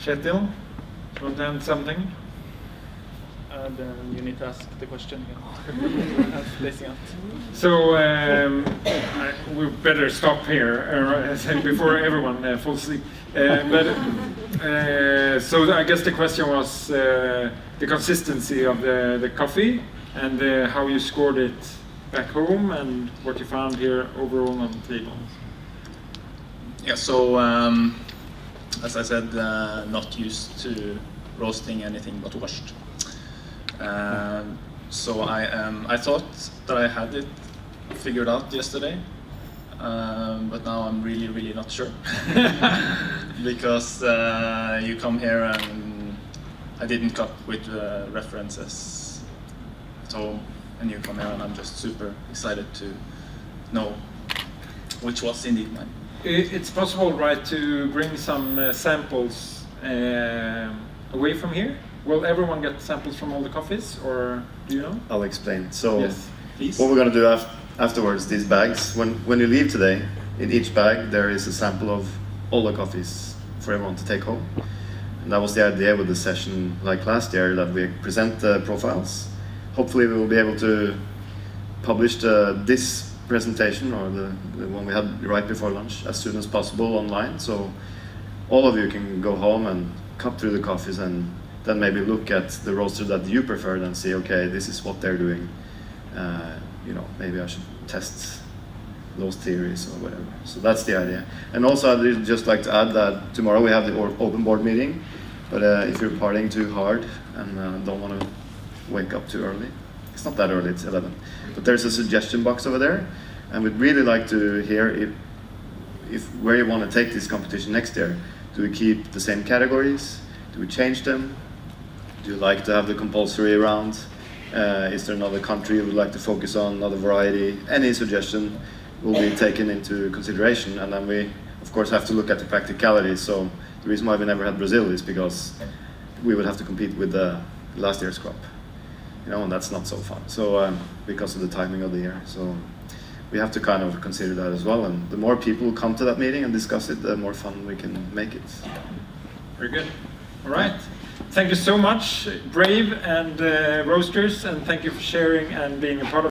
Kjetil, you want to add something? Then you need to ask the question again. Placing out. So we better stop here before everyone falls asleep. So I guess the question was the consistency of the coffee and how you scored it back home and what you found here overall on the table. Yeah, so as I said, not used to roasting anything but washed. So I thought that I had it figured out yesterday, but now I'm really not sure. Because you come here and I didn't cut with references at home, and you come here and I'm just super excited to know which was indeed mine. It's possible, right, to bring some samples away from here? Will everyone get samples from all the coffees, or do you know? I'll explain. So, yes, please. What we're going to do afterwards, these bags, when you leave today, in each bag there is a sample of all the coffees for everyone to take home. And that was the idea with the session like last year, that we present the profiles. Hopefully we will be able to publish this presentation, or the one we had right before lunch, as soon as possible online, so all of you can go home and cut through the coffees and then maybe look at the roaster that you preferred and see, okay, this is what they're doing. Maybe I should test those theories or whatever. So that's the idea. And also I'd just like to add that tomorrow we have the open board meeting, but if you're partying too hard and don't want to wake up too early, it's not that early, it's 11. But there's a suggestion box over there, and we'd really like to hear if where you want to take this competition next year. Do we keep the same categories? Do we change them? Do you like to have the compulsory round? Is there another country you would like to focus on, another variety? Any suggestion will be taken into consideration, and then we, of course, have to look at the practicalities. So the reason why we never had Brazil is because we would have to compete with the last year's crop, and that's not so fun. So because of the timing of the year, so we have to kind of consider that as well. And the more people come to that meeting and discuss it, the more fun we can make it. Very good. All right. Thank you so much, Brave and Roasters, and thank you for sharing and being a part of